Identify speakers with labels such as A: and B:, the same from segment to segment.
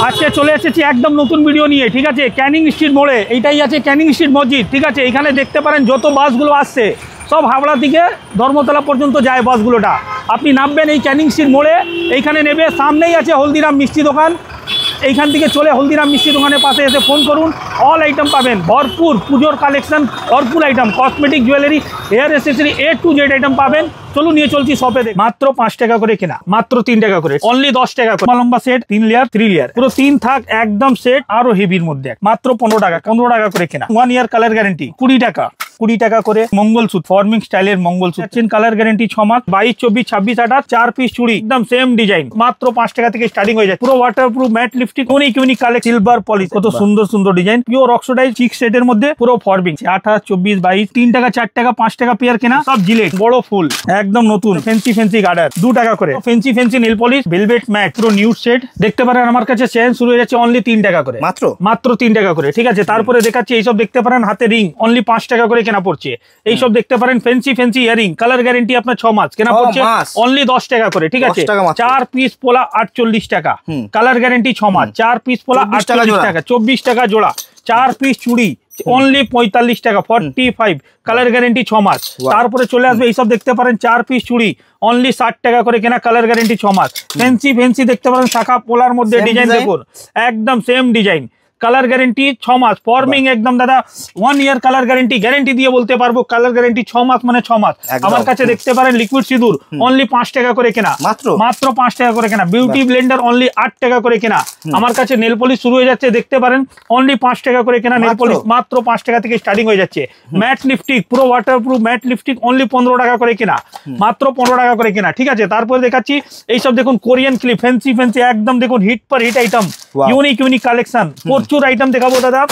A: আজকে চলে এসেছি একদম নতুন ভিডিও নিয়ে, ঠিক আছে। ক্যানিং স্ট্রিট মোড়ে এইটাই আছে ক্যানিং স্ট্রিট মসজিদ, ঠিক আছে। এখানে দেখতে পারেন যত বাসগুলো আসছে সব হাওড়া থেকে ধর্মতলা পর্যন্ত যায় বাসগুলোটা। আপনি নামবেন এই ক্যানিং স্ট্রিট মোড়ে, এইখানে নেবে, সামনেই আছে হলদিরাম মিষ্টি দোকান। এইখান থেকে চলে হলদিরাম মিষ্টি দোকানের পাশে এসে ফোন করুন, অল আইটেম পাবেন, ভরপুর পুজোর কালেকশন, ভরপুর item, cosmetic, jewellery, hair accessory, A to Z item পাবেন। চলুন নিয়ে চলছি শপে। মাত্র 5 টাকা করে কেনা, মাত্র 3 টাকা করে, অনলি 10 টাকা করে। লম্বা সেট 3 লেয়ার 3 লেয়ার পুরো 3 থাক একদম সেট, আরো হেভির মধ্যে মাত্র 15 টাকা, 15 টাকা করে কেনা। 1 ইয়ার কালার গ্যারান্টি 20 টাকা, 20 টাকা করে। মঙ্গলসূত্র, ফর্মিং স্টাইলের মঙ্গলসূত্র, কালার গ্যারান্টি 6 মাস, 22, 24, 26, 28, 4 পিস চুড়ি, একদম সেম ডিজাইন, মাত্র 5 টাকা থেকে স্টার্টিং হয়ে যায়। পুরো waterproof mat lipstick, unique collection, silver polish, কত সুন্দর সুন্দর ডিজাইন, পিওর অক্সিডাইজ 6 সেটের মধ্যে পুরো ফর্মিং। 28, 24, 22, 3 টাকা, 4 টাকা, 5 টাকা পেয়ার কেনা। সব জিলেট বড় ফুল একদম নতুন, ফেন্সি গার্ডার 2 টাকা করে। Fancy nail polish, velvet matte, পুরো নিউড সেট দেখতে পারেন। আমার কাছে চেন শুরু হয়ে যাচ্ছে অনলি 3 টাকা করে, মাত্র 3 টাকা করে, ঠিক আছে। তারপরে দেখাচ্ছি এইসব দেখতে পারেন হাতে রিং, অনলি 5 টাকা করে কেনা পড়ছে। এইসব দেখতে পারেন ফেন্সি ইয়ারিং, কালার গ্যারান্টি আপনার 6 মাস, কেনা পড়ছে অনলি 10 টাকা করে, ঠিক আছে। 4 পিস পোলা 48 টাকা, কালার গ্যারান্টি 6 মাস, 4 পিস পোলা 48 টাকা, 24 টাকা জোড়া। 4 পিস চুড়ি অনলি 45 টাকা, 45, কালার গ্যারান্টি 6 মাস। তারপরে চলে আসবে এইসব দেখতে পারেন 4 পিস চুড়ি অনলি 60 টাকা করে কেনা, কালার গ্যারান্টি 6 মাস। ফেন্সি দেখতে পারেন শাখা পোলার মধ্যে ডিজাইন দেখুন, একদম সেম ডিজাইন, কালার গ্যারেন্টি 6 মাস, ফর্মিং একদম দাদা। 1 ইয়ার কালার গ্যারেন্টি দিয়ে বলতে পারবো, কালার গ্যারেন্টি 6 মাস মানে 6 মাস। আমার কাছে দেখতে পারেন লিকুইড সিঁদুর অনলি 5 টাকা করে কেনা, মাত্র 5 টাকা করে কেনা। বিউটি ব্লেন্ডার অনলি 8 টাকা করে কেনা। আমার কাছে নেল পলিশ শুরু হয়ে যাচ্ছে দেখতে পারেন, অনলি 5 টাকা করে কেনা নেল পলিশ, মাত্র 5 টাকা থেকে স্টার্টিং হয়ে যাচ্ছে। ম্যাট লিপস্টিক, পুরো ওয়াটারপ্রুফ ম্যাট লিপস্টিক অনলি 15 টাকা করে কেনা, মাত্র 15 টাকা করে কেনা, ঠিক আছে। তারপরে দেখাচ্ছি এইসব দেখুন কোরিয়ান ক্লিপ, ফেন্সি একদম দেখুন হিট পর হিট আইটেম, ইউনিক কালেকশন, প্রচুর আইটেম দেখাবো দাদা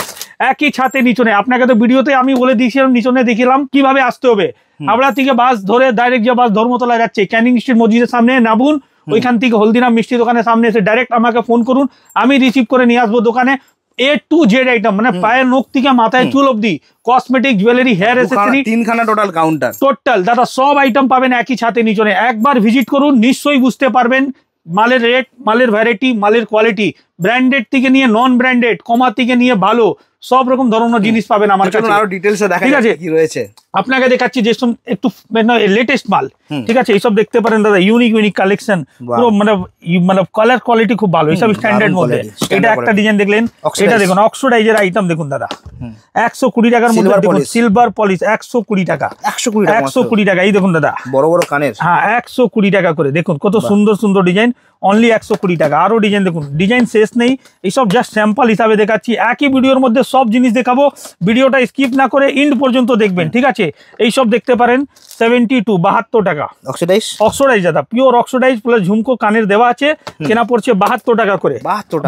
A: একই ছাতে নিচনে। আপনাকে তো ভিডিওতে আমি বলে দিয়েছিলাম, নিচনে দেখিলাম কিভাবে আসতে হবে। হাওড়া থেকে বাস ধরে ডাইরেক্ট যে বাস ধর্মতলা যাচ্ছে, ক্যানিং স্ট্রিট মসজিদের সামনে নামুন, ওইখান থেকে হলদিরাম মিষ্টি দোকানের সামনে এসে ডাইরেক্ট আমাকে ফোন করুন, আমি রিসিভ করে নিয়ে আসবো দোকানে। A to Z আইটেম, মানে পায়ের নখ থেকে মাথায় চুল অবধি, কসমেটিক, জুয়েলারি, হেয়ার অ্যাসেসরি,
B: 3খানা টোটাল কাউন্টার,
A: টোটাল দাদা সব আইটেম পাবেন একই ছাতে নিচনে। একবার ভিজিট করুন, নিশ্চয়ই বুঝতে পারবেন মালের রেট, মালের ভ্যারাইটি, মালের কোয়ালিটি, ব্র্যান্ডেড থেকে নিয়ে নন ব্র্যান্ডেড, কমা থেকে নিয়ে ভালো, সব রকম ধরনের জিনিস পাবেন আমার কাছে।
B: আরো ডিটেইলসে দেখা যাবে কি রয়েছে।
A: আপনাকে দেখাচ্ছি যে একটু লেটেস্ট মাল, ঠিক আছে। এইসব দেখতে পারেন দাদা ইউনিক কালেকশন, পুরো মানে কালার কোয়ালিটি খুব ভালো, এইসব স্ট্যান্ডার্ড মধ্যে। এটা একটা ডিজাইন দেখলেন, এটা দেখুন অক্সিডাইজের আইটেম দেখুন দাদা, 120 টাকার মধ্যে দেখুন, সিলভার পলিশ 120 টাকা, 120 টাকা। এই দেখুন দাদা
B: বড় কানের,
A: হ্যাঁ 120 টাকা করে, দেখুন কত সুন্দর ডিজাইন, অনলি 120 টাকা। আরো ডিজাইন দেখুন, ডিজাইন শেষ নেই, এইসব জাস্ট স্যাম্পল হিসাবে দেখাচ্ছি। একই ভিডিওর মধ্যে সব জিনিস দেখাবো, ভিডিওটা স্কিপ না করে এন্ড পর্যন্ত দেখবেন, ঠিক আছে। এইসব দেখতে পারেন 72 টাকা, অক্সিডাইজ দাদা, পিওর অক্সিডাইজ প্লাস ঝুমকো কানের দেওয়া আছে, কেনা পড়ছে 72 টাকা করে,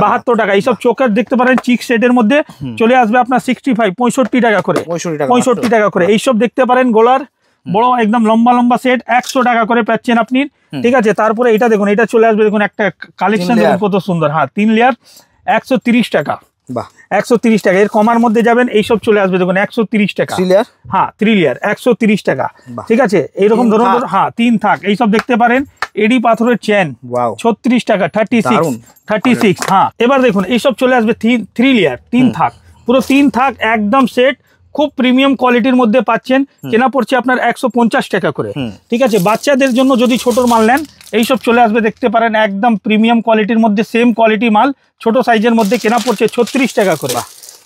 A: 72 টাকা। এইসব চোখের দেখতে পারেন চিক সেটের মধ্যে চলে আসবে আপনার 65 টাকা করে, 65 টাকা করে। এইসব দেখতে পারেন গোলার বড় একদম লম্বা সেট 100 টাকা করে পাচ্ছেন আপনি, ঠিক আছে। তারপরে এটা দেখুন, এটা চলে আসবে দেখুন একটা কালেকশন দেখুন কত সুন্দর, হ্যাঁ 3 লেয়ার 130 টাকা, 130 টাকা। এর কমার মধ্যে যাবেন এইসব চলে আসবে দেখুন 130 টাকা, হ্যাঁ 3 লেয়ার 130 টাকা, ঠিক আছে। এইরকম ধরুন হ্যাঁ 3 থাক। এইসব দেখতে পারেন এডি পাথরের চেন 36 টাকা, 36, হ্যাঁ। এবার দেখুন এইসব চলে আসবে 3 লেয়ার 3 থাক, পুরো 3 থাক একদম সেট, খুব প্রিমিয়াম কোয়ালিটির মধ্যে পাচ্ছেন, কেনা পড়ছে আপনার 150 টাকা করে, ঠিক আছে। বাচ্চাদের জন্য যদি ছোট মাল নেন এইসব চলে আসবে দেখতে পারেন একদম প্রিমিয়াম কোয়ালিটির মধ্যে, সেম কোয়ালিটি মাল ছোট সাইজের মধ্যে, কেনা পড়ছে 36 টাকা করে,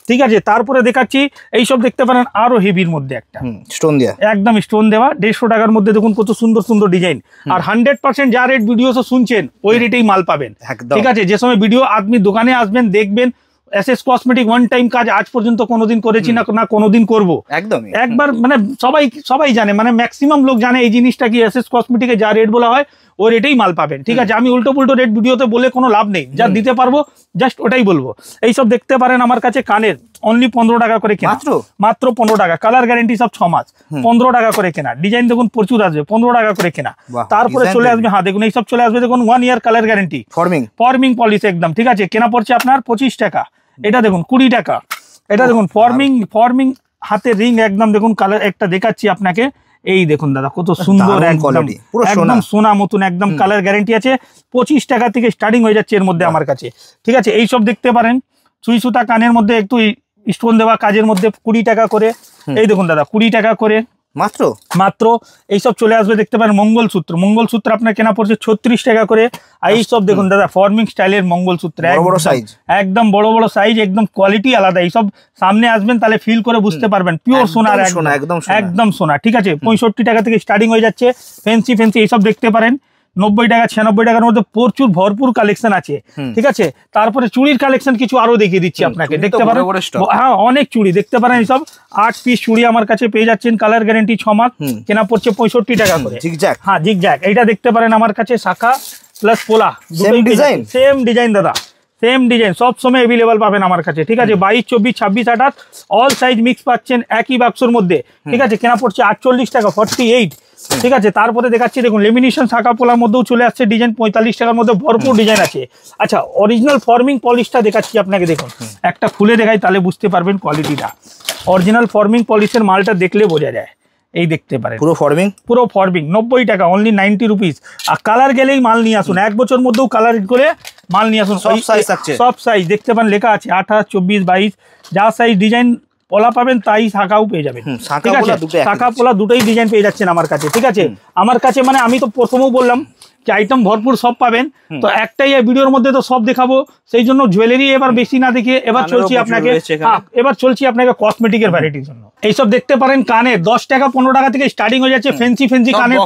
A: ঠিক আছে। তারপরে দেখাচ্ছি এইসব দেখতে পারেন আরো হেভির মধ্যে একটা স্টোন দেওয়া, একদম স্টোন দেওয়া 150 টাকার মধ্যে, দেখুন কত সুন্দর ডিজাইন। আর 100% যা রেট ভিডিও শুনছেন ওই রেটেই মাল পাবেন, ঠিক আছে। যে সময় ভিডিও আপনি দোকানে আসবেন দেখবেন, এসএস কসমেটিক ওয়ান টাইম কাজ আজ পর্যন্ত কোনোদিন করেছি না কোনোদিন করবো, একদমই একবার, মানে সবাই জানে, মানে ম্যাক্সিমাম লোক জানে এই জিনিসটা কি এসএস কসমেটিকে যা রেট বলা হয় ওই রেটেই মাল পাবেন, ঠিক আছে। আমি উল্টো পুল্টো রেট ভিডিওতে বলে কোনো লাভ নেই, যা দিতে পারবো জাস্ট ওটাই বলবো। এইসব দেখতে পারেন আমার কাছে কানের অনলি 15 টাকা করে কেনা, মাত্র 15 টাকা, কালার গ্যারেন্টি সব 6 মাস, 15 টাকা করে কেনা। ডিজাইন দেখুন প্রচুর আসবে, 15 টাকা করে কেনা। তারপরে চলে আসবে, হ্যাঁ দেখুন এইসব চলে আসবে দেখুন 1 ইয়ার কালার গ্যারেন্টি, ফর্মিং পলিশ একদম, ঠিক আছে। কেনা পড়ছে আপনার 25 টাকা। এটা দেখুন 20 টাকা। এটা দেখুন ফর্মিং হাতে রিং একদম দেখুন কালার একটা দেখাচ্ছি আপনাকে, এই দেখুন দাদা কত সুন্দর, একদম সোনা মতন, একদম কালার গ্যারেন্টি আছে। 25 টাকা থেকে স্টার্টিং হয়ে যাচ্ছে এর মধ্যে আমার কাছে, ঠিক আছে। এইসব দেখতে পারেন সুই সুতা কানের মধ্যে একটু স্টোন দেওয়া কাজের মধ্যে 20 টাকা করে। এই দেখুন দাদা 20 টাকা করে মাত্র এইসব চলে আসবে। দেখতে পারেন মঙ্গলসূত্র আপনার কেনা পড়ছে 36 টাকা করে। আর এইসব দেখুন দাদা ফর্মিং স্টাইলের মঙ্গলসূত্র, একদম বড় বড় সাইজ, একদম কোয়ালিটি আলাদা। এইসব সামনে আসবেন তাহলে ফিল করে বুঝতে পারবেন পিওর সোনার, একদম সোনা, ঠিক আছে। 65 টাকা থেকে স্টার্টিং হয়ে যাচ্ছে। ফ্যান্সি এইসব দেখতে পারেন 90 টাকা 96 টাকার মধ্যে প্রচুর ভরপুর কালেকশন আছে, ঠিক আছে। তারপরে চুড়ির কালেকশন কিছু আরো দেখিয়ে দিচ্ছি আপনাকে, দেখতে পারেন। হ্যাঁ অনেক চুড়ি দেখতে পারেন, এইসব 8 পিস চুড়ি আমার কাছে পেয়ে যাচ্ছেন, কালার গ্যারেন্টি 6 মাস, কেনা পড়ছে 65 টাকা করে। হ্যাঁ জিগজ্যাগ এইটা দেখতে পারেন আমার কাছে, শাখা প্লাস পোলা, সেম ডিজাইন দাদা, সেম ডিজাইন সব সময় अवेलेबल পাবেন আমার কাছে, ঠিক আছে। 22, 24, 26, 28 অল সাইজ মিক্স পাচ্ছেন একই বাক্সের মধ্যে, ঠিক আছে। কেনা পড়ছে 48 টাকা 48, ঠিক আছে। তারপরে দেখাচ্ছি দেখুন লেমিনেশন শাখা পোলার মধ্যেও চলে আসছে ডিজাইন, 45 টাকার মধ্যে ভরপুর ডিজাইন আছে। আচ্ছা অরিজিনাল ফর্মিং পলিশটা দেখাচ্ছি আপনাকে, দেখুন একটা খুলে দেখাই তাহলে বুঝতে পারবেন কোয়ালিটিটা। অরিজিনাল ফর্মিং পলিশের মালটা দেখলে বোঝা যায়, এই দেখতে পারেন পুরো ফর্মিং 90 টাকা, অনলি 90 রুপিস। আর কালার গেলেই মাল নিয়ে আসুন, 1 বছর মধ্যেও কালার করে মাল নিয়ে আসুন। সব সাইজ দেখতে পারেন লেখা আছে 28, 24, 22, যা সাইজ ডিজাইন পলা পাবেন তাই শাখাও পেয়ে যাবেন, ঠিক আছে। শাখা পোলা দুটোই ডিজাইন পেয়ে যাচ্ছেন আমার কাছে, ঠিক আছে। আমার কাছে মানে আমি তো প্রথমেও বললাম যে আইটেম ভরপুর সব পাবেন, তো একটাই ভিডিওর মধ্যে তো সব দেখাবো, সেই জন্য জুয়েলারি এবার বেশি না দেখে এবার চলছি আপনাকে কসমেটিকের ভ্যারাইটির জন্য। এইসব দেখতে পারেন কানে 10 টাকা 15 টাকা থেকে স্টার্টিং হয়ে যাচ্ছে, ফ্যান্সি কানে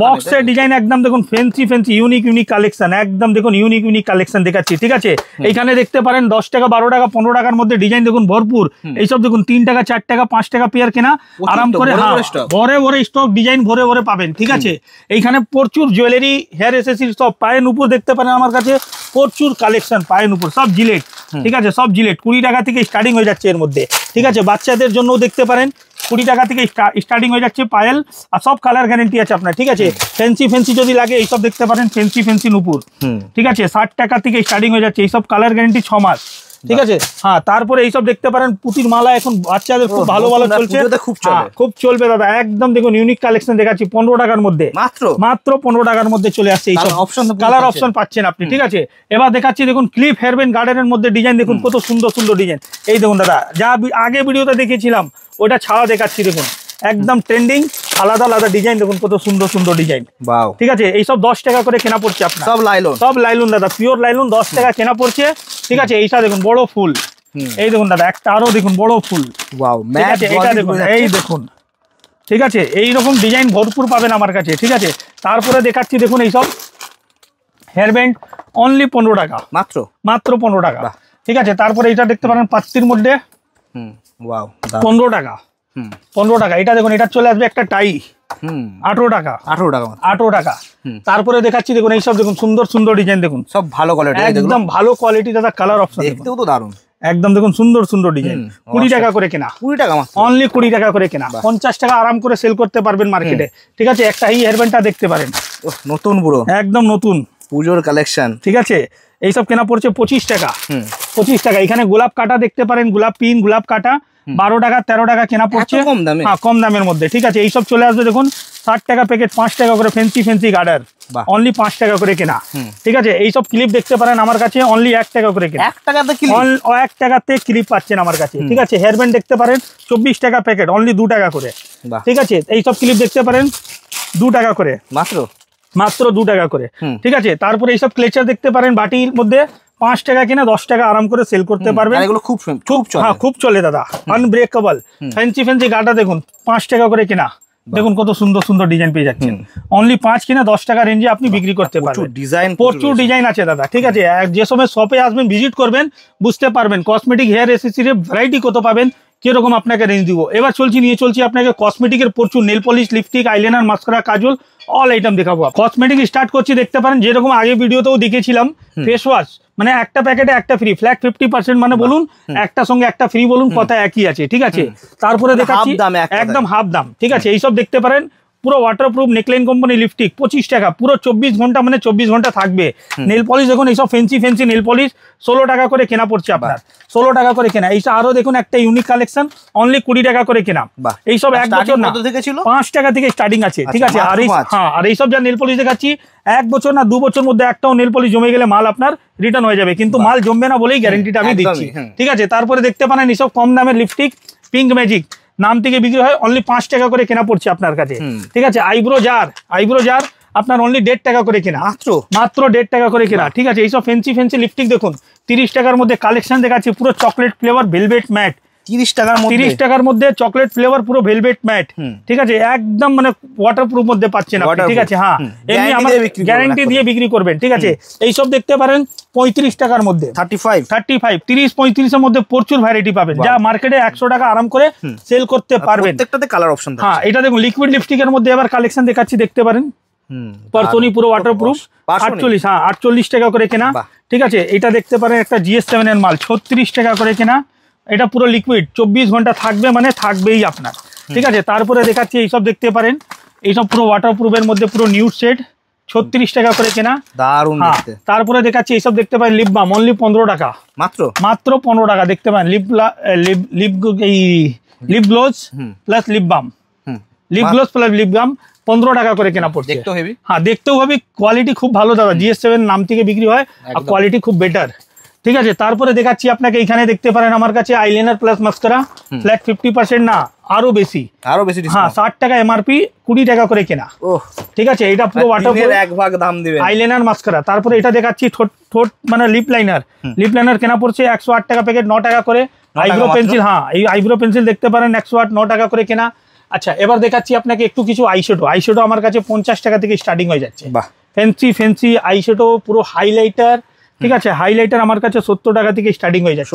A: বক্সের ডিজাইন, একদম দেখুন ফ্যান্সি ইউনিক কালেকশন, একদম দেখুন ইউনিক কালেকশন দেখাচ্ছি, ঠিক আছে। এইখানে দেখতে পারেন 10 টাকা 12 টাকা 15 টাকার মধ্যে ডিজাইন দেখুন ভরপুর। এইসব দেখুন 3 টাকা 4 টাকা 5 টাকা পেয়ার কেনা আরাম করে, ভরে স্টক ডিজাইন ভরে পাবেন, ঠিক আছে। এইখানে প্রচুর জুয়েলারি, হেয়ার এসেসরি সব, পায়ের উপর দেখতে পারেন আমার কাছে প্রচুর কালেকশন, পায়ের উপর সব জিলেট, ঠিক আছে। সব জিলেট 20 টাকা থেকে স্টার্টিং হয়ে যাচ্ছে এর মধ্যে, ঠিক আছে। বাচ্চাদের জন্য দেখতে পারেন 20 টাকা থেকে স্টার্টিং হয়ে যাচ্ছে পায়েল, আর সব কালার গ্যারেন্টি আছে আপনার, ঠিক আছে। ফ্যান্সি যদি লাগে এইসব দেখতে পারেন, ফ্যান্সি নুপুর, ঠিক আছে। 60 টাকা থেকে স্টার্টিং হয়ে যাচ্ছে, এইসব কালার গ্যারেন্টি 6 মাস, ঠিক আছে। হ্যাঁ তারপরে এইসব দেখতে পারেন পুঁতির মালা, এখন বাচ্চাদের খুব ভালো চলছে, খুব চলবে দাদা। একদম দেখুন ইউনিক কালেকশন দেখাচ্ছি 15 টাকার মধ্যে, মাত্র 15 টাকার মধ্যে চলে আসছে। এইসব কালার অপশন পাচ্ছেন আপনি, ঠিক আছে। এবার দেখাচ্ছি দেখুন ক্লিপ হেয়ারব্যান্ড গার্ডেনের মধ্যে ডিজাইন, দেখুন কত সুন্দর ডিজাইন। এই দেখুন দাদা, যা আগে ভিডিওতে দেখেছিলাম ওটা ছাড়া দেখাচ্ছি, দেখুন একদম ট্রেন্ডিং আলাদা ডিজাইন, দেখুন কত সুন্দর ডিজাইন, ঠিক আছে। এইসব 10 টাকা করে কেনা পড়ছে আপনার, সব লাইলন দাদা, পিওর লাইলন 10 টাকা কেনা পড়ছে, ঠিক আছে। এইটা দেখুন বড় ফুল, এই দেখুন দাদা একটা আরো দেখুন বড় ফুল, এটা দেখুন, এই দেখুন, ঠিক আছে। এইরকম ডিজাইন ভরপুর পাবেন আমার কাছে, ঠিক আছে। তারপরে দেখাচ্ছি দেখুন এইসব হেয়ারব্যান্ড অনলি 15 টাকা, মাত্র 15 টাকা, ঠিক আছে। তারপরে এটা দেখতে পারেন পাত্তির মধ্যে 15 টাকা, 15 টাকা। এটা দেখুন এটা চলে আসবে একটা টাই 18 টাকা। তারপরে দেখাচ্ছি দেখুন এইসব দেখুন সুন্দর ডিজাইন, দেখুন সব ভালো কোয়ালিটি, একদম ভালো কোয়ালিটি দাদা। কালার অপশন দেখতেও তো দারুণ, একদম দেখুন সুন্দর ডিজাইন। 20 টাকা করে কেনা, 20 টাকা অনলি 20 টাকা করে কেনা, 50 টাকা আরাম করে সেল করতে পারবেন মার্কেটে, ঠিক আছে। একটা এই হেয়ারব্যান্ডটা দেখতে পারেন, নতুন পুরো একদম নতুন পুজোর কালেকশন, ঠিক আছে। এইসব কেনা পড়ছে 25 টাকা, 25 টাকা। এখানে গোলাপ কাটা দেখতে পারেন, গোলাপ পিন, গোলাপ কাটা 12 টাকা 13 টাকা কেনা পড়ছে, কম দামের মধ্যে, ঠিক আছে। এইসব চলে আসবে দেখুন 60 টাকা প্যাকেট, 5 টাকা করে ফ্যান্সি গার্ডার, অনলি 5 টাকা করে কেনা, ঠিক আছে। এইসব ক্লিপ দেখতে পারেন আমার কাছে অনলি 1 টাকা করে কেনা, 1 টাকাতে ক্লিপ পাচ্ছেন আমার কাছে, ঠিক আছে। হেয়ারব্যান্ড দেখতে পারেন 24 টাকা প্যাকেট, অনলি 2 টাকা করে, ঠিক আছে। এইসব ক্লিপ দেখতে পারেন 2 টাকা করে, মাত্র 2 টাকা করে, ঠিক আছে। তারপরে এইসব ক্লেচার দেখতে পারেন বাটির মধ্যে 5 টাকা কিনা 10 টাকা আরাম করে সেল করতে পারবেন, এগুলো খুব চলে দাদা। আনব্রেকেবল ফ্যান্সি গাটা দেখুন 5 টাকা করে কিনা, দেখুন কত সুন্দর ডিজাইন পেয়ে যাচ্ছেন, অনলি 5 কিনা 10 টাকা রেঞ্জে আপনি বিক্রি করতে পারবেন। প্রচুর ডিজাইন আছে দাদা, ঠিক আছে। যে সময় শপে আসবেন ভিজিট করবেন বুঝতে পারবেন কসমেটিক হেয়ার এসেসরির ভ্যারাইটি কত পাবেন, কিরকম আপনাকে রেঞ্জ দিব। এবার নিয়ে চলছি আপনাকে কসমেটিকের প্রচুর nail polish, lipstick, eyeliner, mascara, কাজল অল আইটেম দেখাবো। কসমেটিক স্টার্ট করছি, দেখতে পারেন যেরকম আগে ভিডিওতেও দেখেছিলাম ফেস ওয়াশ, মানে একটা প্যাকেটে একটা ফ্রি, ফ্ল্যাট 50%, মানে বলুন একটা সঙ্গে একটা ফ্রি বলুন, কথা একই আছে, ঠিক আছে। তারপরে দেখাচ্ছি একদম হাফ দাম, ঠিক আছে। এইসব দেখতে পারেন পুরো ওয়াটারপ্রুফ নেকলাইন কোম্পানি লিপস্টিক 25 টাকা, পুরো 24 ঘন্টা মানে 24 ঘন্টা থাকবে। নেল পলিশ দেখুন, এইসব ফেন্সি নেল পলিশ 16 টাকা করে কেনা পড়ছে আপনার, 16 টাকা করে কেনা। এইসব আরো দেখুন একটা ইউনিক কালেকশন, অনলি 20 টাকা করে কেনা। এইসব 1 বছর না, 5 টাকা থেকে স্টার্টিং আছে, ঠিক আছে। আর হ্যাঁ, আর এইসব যা নেল পলিশ দেখাচ্ছি 1 বছর না 2 বছর মধ্যে একটাও নেল পলিশ জমে গেলে মাল আপনার রিটার্ন হয়ে যাবে, কিন্তু মাল জমবে না বলেই গ্যারান্টিটা আমি দিচ্ছি, ঠিক আছে। তারপরে দেখতে পারেন এইসব কম দামের লিপস্টিক, পিঙ্ক ম্যাজিক নাম থেকে বিক্রি হয়, অনলি 5 টাকা করে কেনা পড়ছে আপনার কাছে, ঠিক আছে। আইব্রো জার আপনার অনলি 1.5 টাকা করে কেনা, মাত্র 1.5 টাকা করে কেনা, ঠিক আছে। এইসব ফেন্সি লিপস্টিক দেখুন 30 টাকার মধ্যে কালেকশন দেখাচ্ছি, পুরো চকলেট ফ্লেভার ভেলভেট ম্যাট, 30 টাকার মধ্যে চকলেট ফ্লেভার পুরো ভেলভেট ম্যাট, ঠিক আছে। একদম মানে ওয়াটারপ্রুফ মধ্যে পাচ্ছেন আপনি, ঠিক আছে। হ্যাঁ, এমনি আমার গ্যারান্টি দিয়ে বিক্রি করবেন, ঠিক আছে। এইসব দেখতে পারেন 35 টাকার মধ্যে, 35 30-35 এর মধ্যে প্রচুর ভ্যারাইটি পাবেন, যা মার্কেটে 100 টাকা আরাম করে সেল করতে পারবেন। প্রত্যেকটাতে কালার অপশন থাকে। হ্যাঁ, এটা দেখুন লিকুইড লিপস্টিকের মধ্যে আবার কালেকশন দেখাচ্ছি, দেখতে পারেন। পারসোনি পুরো ওয়াটারপ্রুফ 48 টাকা করে কেনা, ঠিক আছে। এটা দেখতে পারেন একটা GS7 এর মাল 36 টাকা করে কেনা, এটা পুরো লিকুইড 24 ঘন্টা থাকবে মানে থাকবেই আপনার, ঠিক আছে। তারপরে দেখাচ্ছি এইসব দেখতে পারেন, এইসব পুরো ওয়াটারপ্রুফের মধ্যে পুরো নিউড শেড 36 টাকা করে কেনা, দারুণ দেখতে। তারপরে দেখাচ্ছি এইসব দেখতে পারেন লিপ বাম অনলি 15 টাকা, মাত্র 15 টাকা দেখতে পারেন। Lip gloss plus lip balm, 15 টাকা করে কেনা পড়ছে। হ্যাঁ, দেখতেও হবে, কোয়ালিটি খুব ভালো দাদা, GS7 নাম থেকে বিক্রি হয় আর কোয়ালিটি খুব বেটার, ঠিক আছে। তারপরে দেখাচ্ছি আপনাকে, এখানে দেখতে পারেন আমার কাছে আইলাইনার প্লাস মাস্কারা ফ্ল্যাট 50% না আরো বেশি। হ্যাঁ, 60 টাকা MRP, 20 টাকা করে কেনা, ঠিক আছে। এটা পুরো ওয়াটারপ্রুফ, 1 ভাগ দাম দিবেন আইলাইনার মাস্কারা। তারপরে এটা দেখাচ্ছি ঠোঁট মানে লিপ লাইনার কেনা পড়ছে 108 টাকা প্যাকেট, 9 টাকা করে। আইব্রো পেন্সিল, হ্যাঁ এই আইব্রো পেন্সিল দেখতে পারেন 108, 9 টাকা করে কেনা। আচ্ছা, এবার দেখাচ্ছি আপনাকে একটু কিছু আইশ্যাডো আমার কাছে 50 টাকা থেকে স্টার্টিং হয়ে যাচ্ছে। ফেন্সি আইশ্যাডো পুরো হাইলাইটার, ঠিক আছে। হাইলাইটার আমার কাছে 70 টাকা থেকে স্টার্টিং হয়ে যাচ্ছে,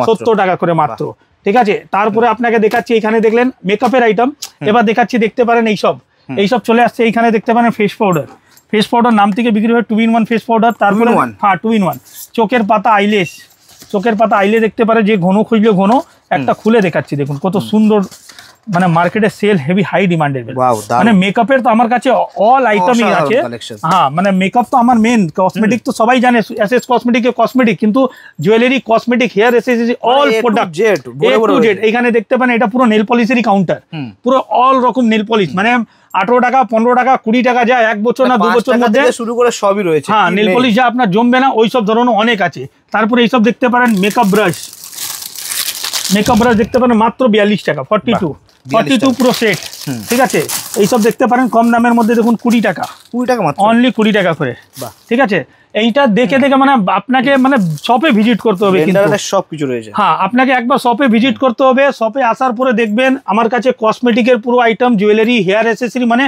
A: 70 টাকা করে মাত্র, ঠিক আছে। তারপরে আপনাকে দেখাচ্ছি, এখানে দেখলেন মেকআপের আইটেম, এবার দেখাচ্ছি দেখতে পারেন এইসব চলে আসছে। এইখানে দেখতে পারেন ফেস পাউডার নাম থেকে বিক্রি হয় 2-in-1 ফেস পাউডার। তারপরে হ্যাঁ 2-in-1 চোখের পাতা আইলেস দেখতে পারে, যে ঘন খুঁজলে ঘন, একটা খুলে দেখাচ্ছি দেখুন কত সুন্দর, মানে মার্কেটে সেল হেভি হাই ডিমান্ডের, মানে মেকআপের তো আমার কাছে অল আইটেমই আছে। হ্যাঁ, মানে মেকআপ তো আমার মেন, কসমেটিক তো সবাই জানে, SS কসমেটিক, কিন্তু jewellery, cosmetic, hair accessory, all product A to Z। এখানে দেখতে পান এটা পুরো নেল পলিশেরই কাউন্টার, পুরো অল রকম নেল পলিশ, মানে 18 টাকা 15 টাকা 20 টাকা যায় 1 বছর না 2 বছর মধ্যে শুরু করে সবই রয়েছে। হ্যাঁ, নেল পলিশ যা আপনার জমবে না ওইসব ধরনের অনেক আছে। তারপরে এইসব দেখতে পারেন মেকআপ ব্রাশ দেখতে পারেন মাত্র 42 টাকা, 42 পুরো সেট, ঠিক আছে। এইসব দেখতে পারেন কম দামের মধ্যে দেখুন 20 টাকা মাত্র, অনলি 20 টাকা করে, ঠিক আছে। এইটা দেখে মানে আপনাকে মানে শপে ভিজিট করতে হবে, কিন্তু সবকিছু রয়েছে। হ্যাঁ, আপনাকে একবার শপে ভিজিট করতে হবে। শপে আসার পরে দেখবেন আমার কাছে কসমেটিকের পুরো আইটেম, জুয়েলারি, হেয়ার অ্যাসেসরি, মানে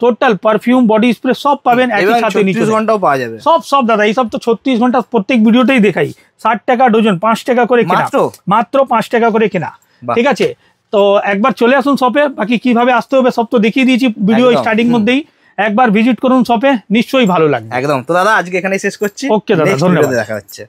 A: টোটাল পারফিউম, বডি স্প্রে সব পাবেন একই সাথে, 36 ঘন্টাও পাওয়া যাবে সব দাদা। এইসব তো 36 ঘন্টা প্রত্যেক ভিডিওতেই দেখাই। 60 টাকা ডজন, 5 টাকা করে কেনা, মাত্র 5 টাকা করে কেনা, ঠিক আছে। তো একবার চলে আসুন শপে, বাকি কিভাবে আসতে হবে সব তো দেখিয়ে দিয়েছি ভিডিও স্টার্টিং মধ্যেই। একবার ভিজিট করুন শপে, নিশ্চয়ই ভালো লাগবে একদম। তো দাদা আজকে এখানেই শেষ করছি। ওকে দাদা, ধন্যবাদ, দেখা হচ্ছে।